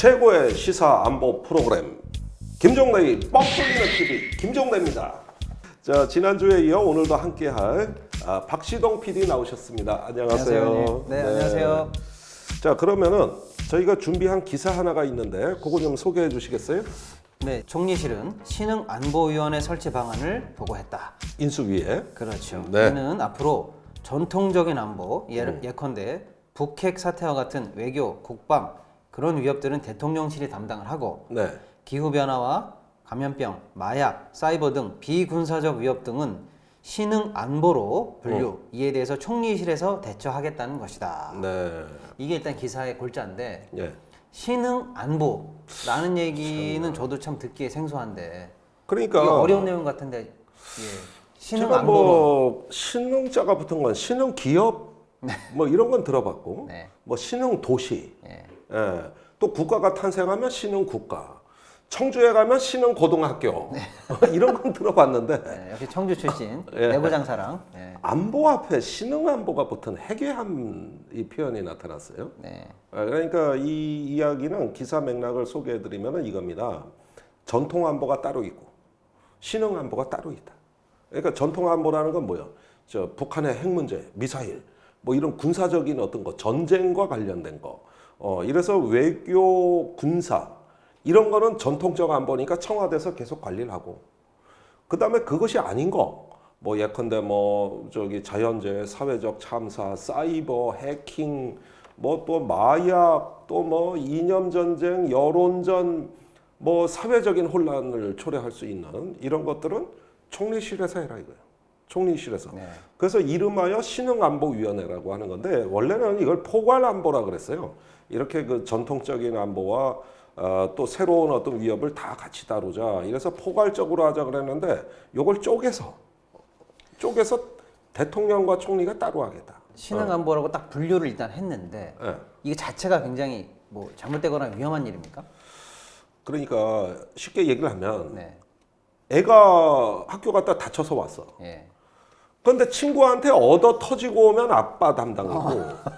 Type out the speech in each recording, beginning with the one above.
최고의 시사 안보 프로그램 김종래의 뻥 뚫리는 TV 김종래입니다. 자, 지난주에 이어 오늘도 함께할 박시동 PD 나오셨습니다. 안녕하세요. 안녕하세요. 네, 안녕하세요. 자, 그러면은 저희가 준비한 기사 하나가 있는데 그거 좀 소개해 주시겠어요? 네, 총리실은 신흥안보위원회 설치 방안을 보고했다. 인수위에. 그렇죠. 네. 이는 앞으로 전통적인 안보, 예컨대 북핵 사태와 같은 외교, 국방 그런 위협들은 대통령실이 담당을 하고 네. 기후변화와 감염병, 마약, 사이버 등 비군사적 위협 등은 신흥안보로 분류, 이에 대해서 총리실에서 대처하겠다는 것이다. 네. 이게 일단 기사의 골자인데 예. 신흥안보라는 얘기는 저도 참 듣기에 생소한데 그러니까 이게 어려운 내용 같은데 예. 제가 신흥안보 뭐 신흥자가 붙은 건 신흥 기업 뭐 이런 건 들어봤고 네. 뭐 신흥 도시 예. 예. 또 국가가 탄생하면 신흥 국가 청주에 가면 신흥 고등학교 이런 건 들어봤는데 네, 역시 청주 출신 예. 내고장사랑 예. 안보 앞에 신흥 안보가 붙은 해괴함 이 표현이 나타났어요. 네. 그러니까 이 이야기는 기사 맥락을 소개해드리면 이겁니다. 전통 안보가 따로 있고 신흥 안보가 따로 있다. 그러니까 전통 안보라는 건 뭐예요? 저 북한의 핵 문제, 미사일, 뭐 이런 군사적인 어떤 거, 전쟁과 관련된 거. 이래서 외교, 군사 이런 거는 전통적 안보니까 청와대에서 계속 관리를 하고. 그 다음에 그것이 아닌 거. 뭐 예컨대 뭐 저기 자연재해, 사회적 참사, 사이버, 해킹, 뭐 또 마약, 또 뭐 이념 전쟁, 여론전, 뭐 사회적인 혼란을 초래할 수 있는 이런 것들은 총리실에서 해라 이거예요. 총리실에서. 네. 그래서 이름하여 신흥안보위원회라고 하는 건데 원래는 이걸 포괄안보라 그랬어요. 이렇게 그 전통적인 안보와 또 새로운 어떤 위협을 다 같이 다루자. 이래서 포괄적으로 하자 그랬는데 이걸 쪼개서 대통령과 총리가 따로 하겠다. 신흥안보라고 딱 분류를 일단 했는데 네. 이게 자체가 굉장히 뭐 잘못되거나 위험한 일입니까? 그러니까 쉽게 얘기를 하면 네. 애가 학교 갔다 다쳐서 왔어. 예. 그런데 친구한테 얻어 터지고 오면 아빠 담당이고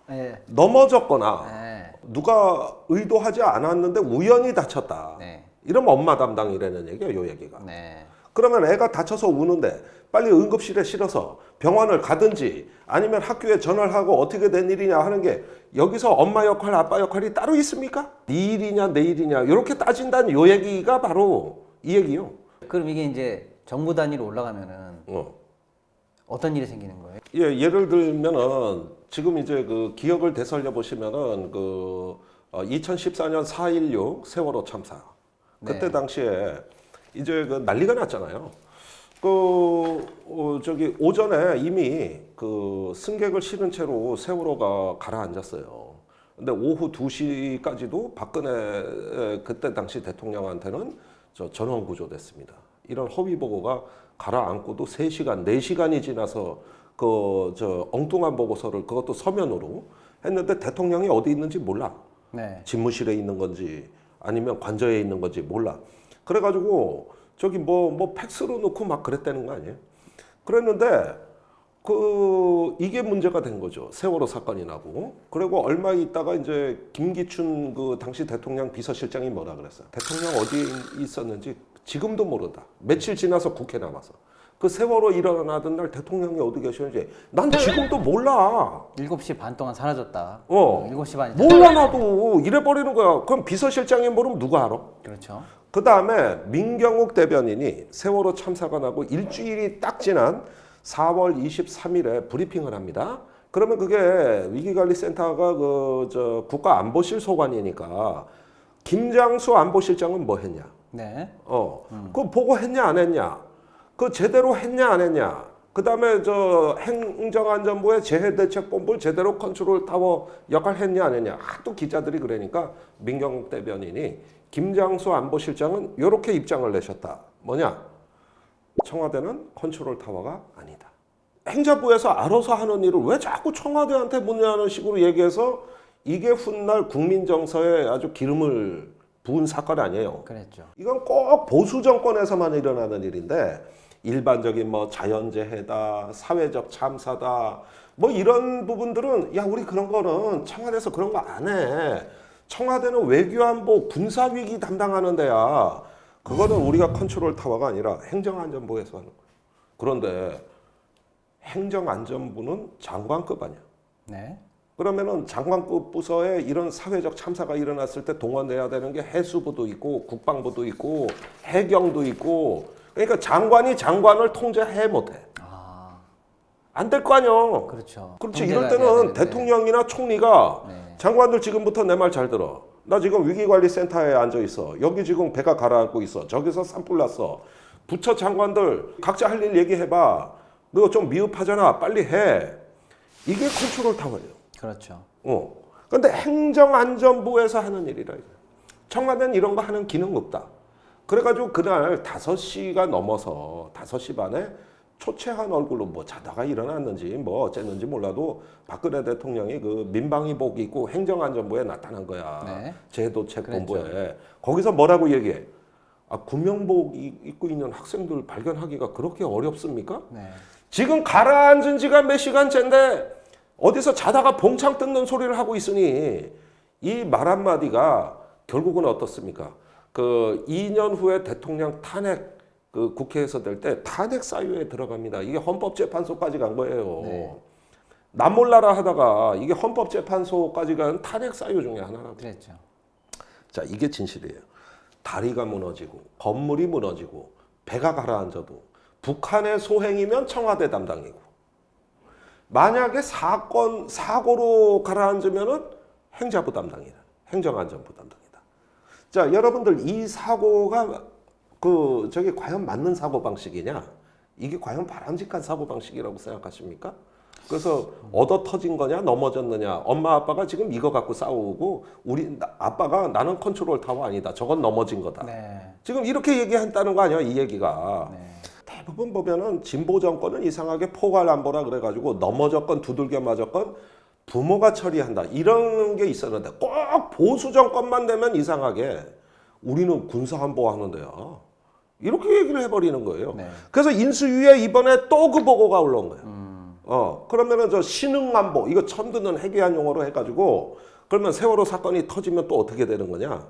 예. 넘어졌거나 네. 누가 의도하지 않았는데 우연히 다쳤다. 네. 이러면 엄마 담당이라는 얘기야, 요 얘기가. 네. 그러면 애가 다쳐서 우는데 빨리 응급실에 실어서 병원을 가든지 아니면 학교에 전화를 하고 어떻게 된 일이냐 하는 게 여기서 엄마 역할, 아빠 역할이 따로 있습니까? 네 일이냐, 내 일이냐 이렇게 따진다는 요 얘기가 바로 이 얘기요. 그럼 이게 이제 정부 단위로 올라가면은 어떤 일이 생기는 거예요? 예, 예를 들면은 지금 이제 그 기억을 되살려 보시면은 그 2014년 4.16 세월호 참사 그때 네. 당시에 이제 그 난리가 났잖아요. 그 저기 오전에 이미 그 승객을 실은 채로 세월호가 가라앉았어요. 근데 오후 2시까지도 박근혜 그때 당시 대통령한테는 저 전원 구조됐습니다. 이런 허위 보고가 가라앉고도 3시간, 4시간이 지나서 그 저 엉뚱한 보고서를 그것도 서면으로 했는데 대통령이 어디 있는지 몰라. 네. 집무실에 있는 건지 아니면 관저에 있는 건지 몰라. 그래가지고 저기 뭐 팩스로 넣고 막 그랬다는 거 아니에요? 그랬는데 그 이게 문제가 된 거죠. 세월호 사건이 나고. 그리고 얼마 있다가 이제 김기춘 그 당시 대통령 비서실장이 뭐라 그랬어요? 대통령 어디에 있었는지 지금도 모른다. 며칠 지나서 국회 나와서. 그 세월호 일어나던 날 대통령이 어디 계셨는지 난 지금도 몰라. 7시 반 동안 사라졌다. 7시 반이 몰라 나도 이래버리는 거야. 그럼 비서실장이 모르면 누가 알아? 그렇죠. 그 다음에 민경욱 대변인이 세월호 참사가 나고 일주일이 딱 지난 4월 23일에 브리핑을 합니다. 그러면 그게 위기관리센터가 그 저 국가안보실 소관이니까 김장수 안보실장은 뭐 했냐? 네. 그 보고했냐 안 했냐? 그 제대로 했냐 안 했냐? 그 다음에 저 행정안전부의 재해대책본부를 제대로 컨트롤 타워 역할 했냐 안 했냐? 또 기자들이 그러니까 민경욱 대변인이 김장수 안보실장은 이렇게 입장을 내셨다. 뭐냐? 청와대는 컨트롤 타워가 아니다. 행자부에서 알아서 하는 일을 왜 자꾸 청와대한테 묻냐는 식으로 얘기해서 이게 훗날 국민 정서에 아주 기름을 부은 사건 아니에요. 그랬죠. 이건 꼭 보수 정권에서만 일어나는 일인데 일반적인 뭐 자연재해다, 사회적 참사다, 뭐 이런 부분들은 야 우리 그런 거는 청와대에서 그런 거 안 해. 청와대는 외교안보 군사위기 담당하는 데야. 그거는 우리가 컨트롤 타워가 아니라 행정안전부에서 하는 거야. 그런데 행정안전부는 장관급 아니야. 네. 그러면은 장관급 부서에 이런 사회적 참사가 일어났을 때 동원돼야 되는 게 해수부도 있고 국방부도 있고 해경도 있고, 그러니까 장관이 장관을 통제해 못해. 안 될 거 아니야. 그렇죠. 그렇지. 통제가 이럴 돼야 때는 되는데. 대통령이나 총리가 네. 장관들 지금부터 내 말 잘 들어. 나 지금 위기관리센터에 앉아 있어. 여기 지금 배가 가라앉고 있어. 저기서 산불 났어. 부처 장관들 각자 할 일 얘기해봐. 너 좀 미흡하잖아. 빨리 해. 이게 컨트롤 타워예요. 그렇죠. 근데 행정안전부에서 하는 일이라 이거야. 청와대는 이런 거 하는 기능 없다. 그래가지고 그날 5시가 넘어서 5시 반에 초췌한 얼굴로 뭐 자다가 일어났는지 뭐 어쨌는지 몰라도 박근혜 대통령이 그 민방위복 입고 행정안전부에 나타난 거야. 네. 제도체본부에. 거기서 뭐라고 얘기해? 아, 구명복 입고 있는 학생들 발견하기가 그렇게 어렵습니까? 네. 지금 가라앉은 지가 몇 시간째인데 어디서 자다가 봉창 뜯는 소리를 하고 있으니 이 말 한마디가 결국은 어떻습니까? 그 2년 후에 대통령 탄핵 그 국회에서 될 때 탄핵 사유에 들어갑니다. 이게 헌법재판소까지 간 거예요. 네. 남몰라라 하다가 이게 헌법재판소까지 간 탄핵 사유 중에 하나라고. 그랬죠. 자, 이게 진실이에요. 다리가 무너지고 건물이 무너지고 배가 가라앉아도 북한의 소행이면 청와대 담당이고, 만약에 사고로 가라앉으면은 행자부 담당이다. 행정안전부 담당이다. 자, 여러분들 이 사고가 저게 과연 맞는 사고 방식이냐? 이게 과연 바람직한 사고 방식이라고 생각하십니까? 그래서 얻어 터진 거냐, 넘어졌느냐? 엄마 아빠가 지금 이거 갖고 싸우고 아빠가 나는 컨트롤 타워 아니다. 저건 넘어진 거다. 네. 지금 이렇게 얘기한다는 거 아니야, 이 얘기가. 네. 대부분 보면은 진보 정권은 이상하게 포괄 안보라 그래가지고 넘어졌건 두들겨 맞았건 부모가 처리한다 이런 게 있었는데, 꼭 보수 정권만 되면 이상하게 우리는 군사 안보 하는데요. 이렇게 얘기를 해버리는 거예요. 네. 그래서 인수위에 이번에 또 그 보고가 올라온 거예요. 그러면은 저 신흥안보 이거 처음 듣는 해괴한 용어로 해가지고, 그러면 세월호 사건이 터지면 또 어떻게 되는 거냐?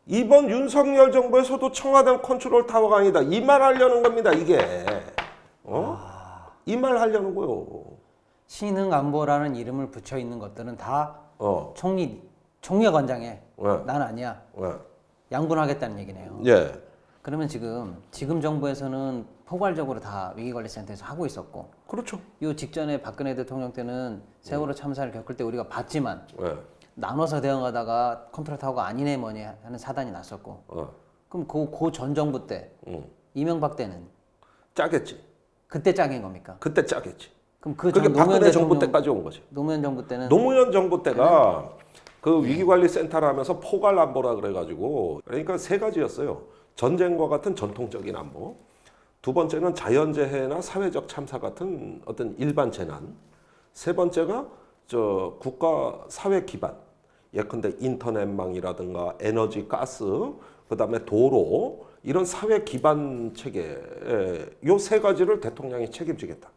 이번 윤석열 정부에서도 청와대 컨트롤 타워가 아니다. 이 말 하려는 겁니다, 이게. 이 말 하려는 거요. 신흥안보라는 이름을 붙여 있는 것들은 다 총리관장에 네. 난 아니야. 네. 양분하겠다는 얘기네요. 예. 그러면 지금 정부에서는 포괄적으로 다 위기관리센터에서 하고 있었고, 그렇죠. 이 직전에 박근혜 대통령 때는 세월호 참사를 겪을 때 우리가 봤지만 예. 나눠서 대응하다가 컨트롤 타워가 아니네 뭐니 하는 사단이 났었고, 그럼 그 전 정부 때 이명박 때는 짜겠지. 그때 짝인 겁니까? 그때 짜겠지. 그럼 그게 박근혜 정부 때까지 온 거지. 노무현 정부 때는 노무현 정부 때가 그 위기관리센터를 하면서 포괄 안보라 그래가지고, 그러니까 세 가지였어요. 전쟁과 같은 전통적인 안보, 두 번째는 자연재해나 사회적 참사 같은 어떤 일반 재난, 세 번째가 저 국가 사회 기반, 예컨대 인터넷망이라든가 에너지, 가스, 그다음에 도로, 이런 사회 기반 체계, 요 세 가지를 대통령이 책임지겠다.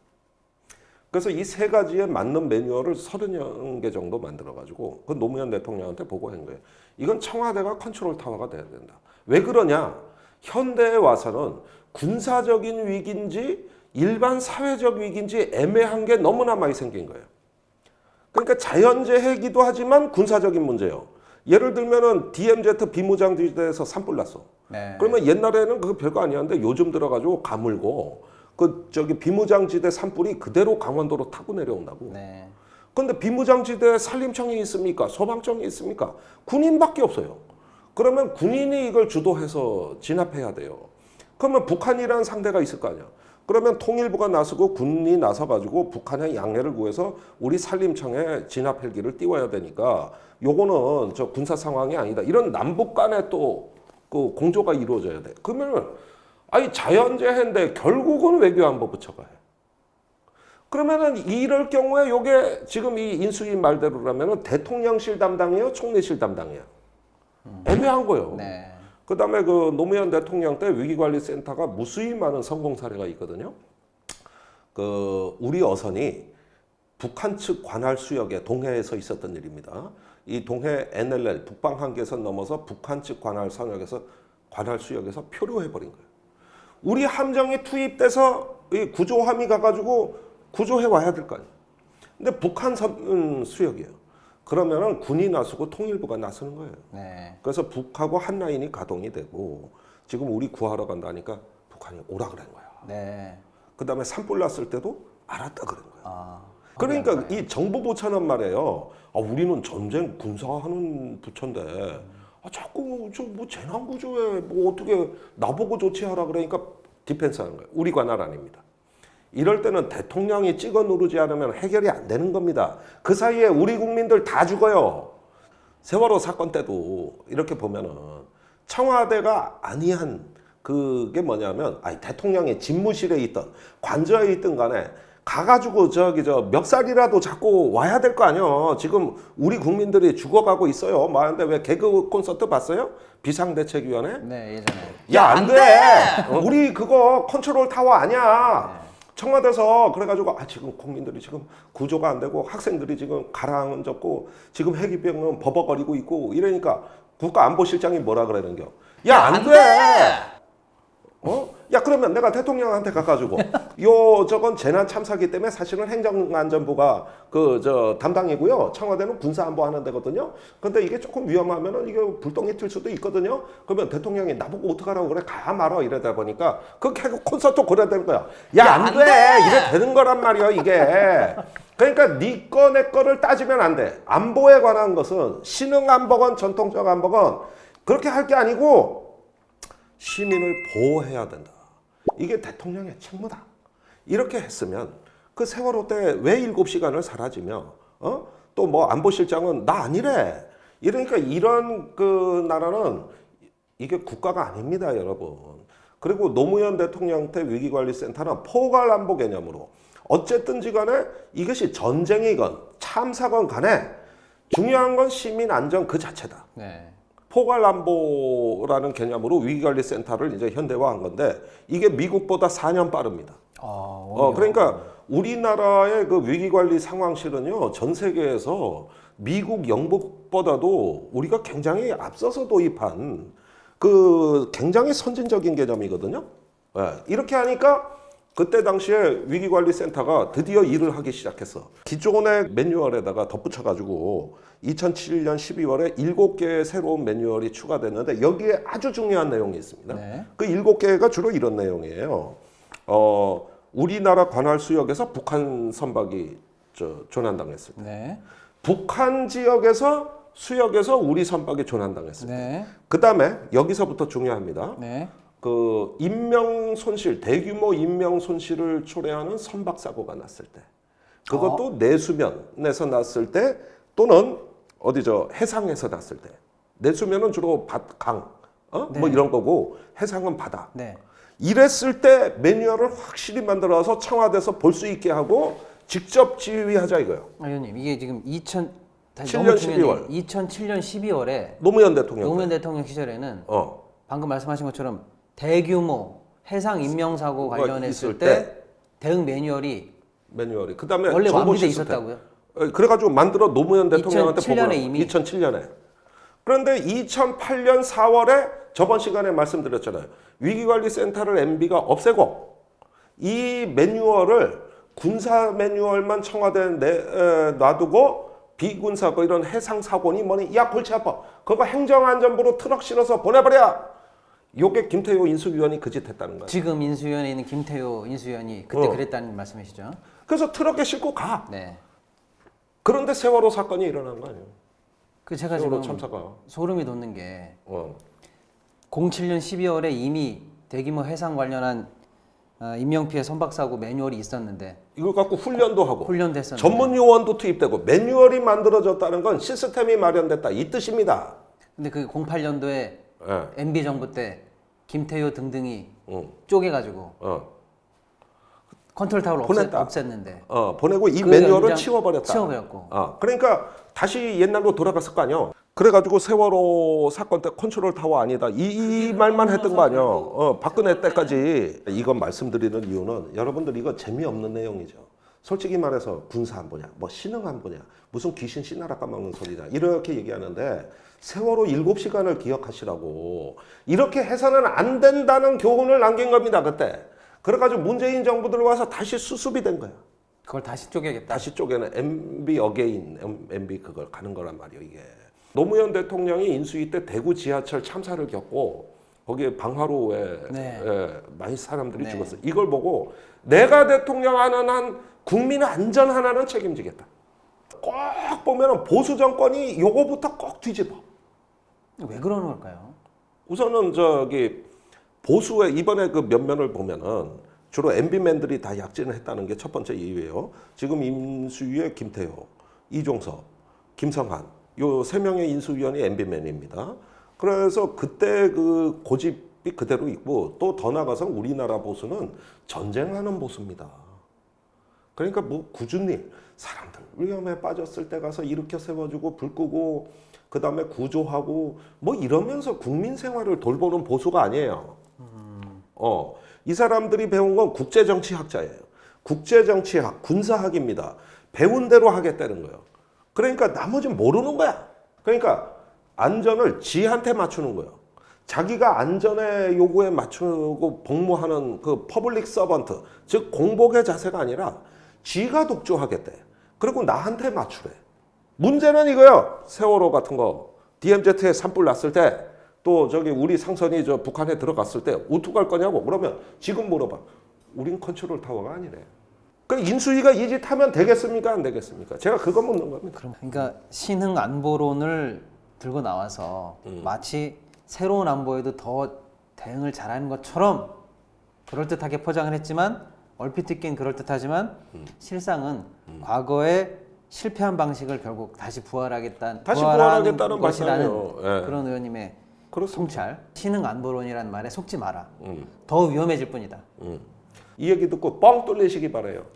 그래서 이 세 가지에 맞는 매뉴얼을 30개 정도 만들어가지고 그 노무현 대통령한테 보고한 거예요. 이건 청와대가 컨트롤 타워가 돼야 된다. 왜 그러냐? 현대에 와서는 군사적인 위기인지 일반 사회적 위기인지 애매한 게 너무나 많이 생긴 거예요. 그러니까 자연재해이기도 하지만 군사적인 문제요. 예를 들면은 DMZ 비무장지대에서 산불 났어. 네. 그러면 옛날에는 그거 별거 아니었는데 요즘 들어가지고 가물고 비무장지대 산불이 그대로 강원도로 타고 내려온다고. 네. 근데 비무장지대에 산림청이 있습니까? 소방청이 있습니까? 군인밖에 없어요. 그러면 군인이 이걸 주도해서 진압해야 돼요. 그러면 북한이라는 상대가 있을 거 아니야. 그러면 통일부가 나서고 군이 나서가지고 북한의 양해를 구해서 우리 산림청에 진압 헬기를 띄워야 되니까 요거는 저 군사 상황이 아니다. 이런 남북 간에 또 그 공조가 이루어져야 돼. 그러면 아니 자연재해인데 결국은 외교안보 부처가 해. 그러면은 이럴 경우에 요게 지금 이 인수위 말대로라면은 대통령실 담당이에요, 총리실 담당이에요. 애매한 거예요. 네. 그다음에 그 노무현 대통령 때 위기관리센터가 무수히 많은 성공 사례가 있거든요. 그 우리 어선이 북한 측 관할 수역에 동해에서 있었던 일입니다. 이 동해 NLL 북방 한계선 넘어서 북한 측 관할 선역에서 관할 수역에서 표류해 버린 거예요. 우리 함정이 투입돼서 이 구조함이 가가지고 구조해 와야 될 거 아니에요. 근데 북한 수역이에요. 그러면은 군이 나서고 통일부가 나서는 거예요. 네. 그래서 북하고 한 라인이 가동이 되고 지금 우리 구하러 간다니까 북한이 오라 그런 거야. 네. 그다음에 산불 났을 때도 알았다 그런 거야. 아, 그러니까 이 정부부처는 말이에요. 우리는 전쟁 군사하는 부처인데 자꾸 저 뭐 재난 구조에 뭐 어떻게 나보고 조치하라 그러니까 디펜스하는 거예요. 우리 관할 아닙니다. 이럴 때는 대통령이 찍어 누르지 않으면 해결이 안 되는 겁니다. 그 사이에 우리 국민들 다 죽어요. 세월호 사건 때도 이렇게 보면은 청와대가 아니한 그게 뭐냐면 대통령이 집무실에 있던 관저에 있던 간에 가가지고 저 멱살이라도 잡고 와야 될 거 아니에요. 지금 우리 국민들이 죽어가고 있어요. 근데 왜 개그 콘서트 봤어요? 비상대책위원회? 네, 예전에. 야, 안 돼! 우리 그거 컨트롤 타워 아니야. 청와대에서 그래가지고 지금 국민들이 지금 구조가 안 되고 학생들이 지금 가라앉았고 지금 해기병은 버벅거리고 있고 이러니까 국가안보실장이 뭐라 그러는겨? 야, 안 돼! 야, 그러면 내가 대통령한테 가가지고 저건 재난 참사기 때문에 사실은 행정안전부가 담당이고요. 청와대는 군사안보 하는 데거든요. 근데 이게 조금 위험하면은 이게 불똥이 튈 수도 있거든요. 그러면 대통령이 나보고 어떡하라고 그래? 가 말어 이러다 보니까 그 콘서트 그래야 되는 거야. 야, 안 돼! 이래 되는 거란 말이야, 이게. 그러니까 네 거 내 거를 따지면 안 돼. 안보에 관한 것은 신흥안보건 전통적 안보건 그렇게 할 게 아니고 시민을 보호해야 된다. 이게 대통령의 책무다. 이렇게 했으면 그 세월호 때 왜 7시간을 사라지며 또 뭐 안보실장은 나 아니래. 이러니까 이런 나라는 이게 국가가 아닙니다, 여러분. 그리고 노무현 대통령 때 위기관리센터는 포괄안보 개념으로 어쨌든지 간에 이것이 전쟁이건 참사건 간에 중요한 건 시민 안전 그 자체다. 네. 포괄안보라는 개념으로 위기관리센터를 이제 현대화한 건데 이게 미국보다 4년 빠릅니다. 그러니까 우리나라의 그 위기관리 상황실은요 전 세계에서 미국, 영국보다도 우리가 굉장히 앞서서 도입한 그 굉장히 선진적인 개념이거든요. 이렇게 하니까 그때 당시에 위기관리센터가 드디어 일을 하기 시작했어. 기존의 매뉴얼에다가 덧붙여가지고 2007년 12월에 7개의 새로운 매뉴얼이 추가됐는데 여기에 아주 중요한 내용이 있습니다. 네. 그 7개가 주로 이런 내용이에요. 우리나라 관할 수역에서 북한 선박이 조난당했을 때. 네. 북한 지역에서 수역에서 우리 선박이 조난당했을 때. 네. 그 다음에 여기서부터 중요합니다. 네. 그 인명 손실, 대규모 인명 손실을 초래하는 선박 사고가 났을 때, 그것도 내수면에서 났을 때 또는 해상에서 났을 때, 내수면은 주로 강, 뭐 이런 거고 해상은 바다. 네. 이랬을 때 매뉴얼을 확실히 만들어서 청와대에서 볼 수 있게 하고 직접 지휘하자 이거예요. 의원님, 이게 지금 2007년 12월. 2007년 12월에 노무현 대통령. 노무현 대통령 시절에는 어. 방금 말씀하신 것처럼 대규모 해상 인명사고 관련했을 있을 때 대응 매뉴얼이 그다음에 원래 정보 완비돼 시스템. 있었다고요? 그래가지고 만들어 노무현 대통령한테 2007년에 보고를 이미 2007년에. 그런데 2008년 4월에 저번 시간에 말씀드렸잖아요. 위기관리센터를 MB가 없애고 이 매뉴얼을 군사 매뉴얼만 청와대에 놔두고 비군사 이런 해상 사고니 뭐니 야 골치 아파. 그거 행정안전부로 트럭 실어서 보내버려. 요게 김태효 인수위원이 그 짓 했다는 거예요. 지금 인수위원회 있는 김태효 인수위원이 그때 그랬다는 말씀이시죠? 그래서 트럭에 싣고 가. 네. 그런데 세월호 사건이 일어난 거 아니에요. 그 제가 세월호 지금 참사가. 소름이 돋는 게 어. 07년 12월에 이미 대규모 해상 관련한 인명피해 선박사고 매뉴얼이 있었는데 이걸 갖고 훈련도 하고 훈련됐었는데 전문 요원도 투입되고 매뉴얼이 만들어졌다는 건 시스템이 마련됐다 이 뜻입니다. 근데 그 08년도에 예. MB 정부 때 김태효 등등이 응. 쪼개가지고 컨트롤 타워를 보냈다. 없앴는데 보내고 이 그 매뉴얼을 연장 치워버렸다. 치워버렸고. 그러니까 다시 옛날로 돌아갔을 거 아니야. 그래가지고 세월호 사건 때 컨트롤 타워 아니다. 이 말만 했던 거 아니야. 박근혜 때까지 이건 말씀드리는 이유는 여러분들 이거 재미없는 내용이죠. 솔직히 말해서 군사 안보냐, 뭐 신흥 안보냐, 무슨 귀신 씨나라 까먹는 소리냐 이렇게 얘기하는데 세월호 7시간을 기억하시라고 이렇게 해서는 안 된다는 교훈을 남긴 겁니다 그때. 그래가지고 문재인 정부 들어와서 다시 수습이 된 거야. 그걸 다시 쪼개겠다. 다시 쪼개는 MB 어게인, MB 그걸 가는 거란 말이에요 이게. 노무현 대통령이 인수위 때 대구 지하철 참사를 겪고 거기에 방화로에 네. 많이 사람들이 네. 죽었어요. 이걸 보고 내가 대통령 하는 한 국민 안전 하나는 책임지겠다. 꼭 보면은 보수 정권이 요거부터 꼭 뒤집어. 왜 그러는 걸까요? 우선은 저기 보수의 이번에 그 면면을 보면은 주로 MB맨들이 다 약진을 했다는 게 첫 번째 이유예요. 지금 인수위에 김태호, 이종석, 김성한 요 세 명의 인수위원이 MB맨입니다. 그래서 그때 그 고집이 그대로 있고 또 더 나가서 우리나라 보수는 전쟁하는 보수입니다. 그러니까 뭐 꾸준히 사람들 위험에 빠졌을 때 가서 일으켜 세워주고 불 끄고 그 다음에 구조하고 뭐 이러면서 국민 생활을 돌보는 보수가 아니에요. 이 사람들이 배운 건 국제정치학자예요. 국제정치학, 군사학입니다. 배운 대로 하겠다는 거예요. 그러니까 나머지는 모르는 거야. 그러니까 안전을 지한테 맞추는 거예요. 자기가 안전의 요구에 맞추고 복무하는 그 퍼블릭 서번트, 즉 공복의 자세가 아니라 지가 독주하겠대. 그리고 나한테 맞추래. 문제는 이거요. 세월호 같은 거 DMZ에 산불 났을 때 또 저기 우리 상선이 저 북한에 들어갔을 때 어떻게 할 거냐고 그러면 지금 물어봐. 우린 컨트롤 타워가 아니래. 그 인수위가 이 짓 하면 되겠습니까? 안 되겠습니까? 제가 그거 묻는 겁니다. 그러니까 신흥 안보론을 들고 나와서 마치 새로운 안보에도 더 대응을 잘하는 것처럼 그럴듯하게 포장을 했지만 얼핏 듣긴 그럴듯하지만 실상은 과거에 실패한 방식을 결국 다시 부활하겠다는 부활하겠다는 것이라는 말씀이에요. 예. 그런 의원님의 그렇습니다. 통찰. 신흥 안보론이라는 말에 속지 마라. 더 위험해질 뿐이다. 이 얘기 듣고 뻥 뚫리시기 바라요.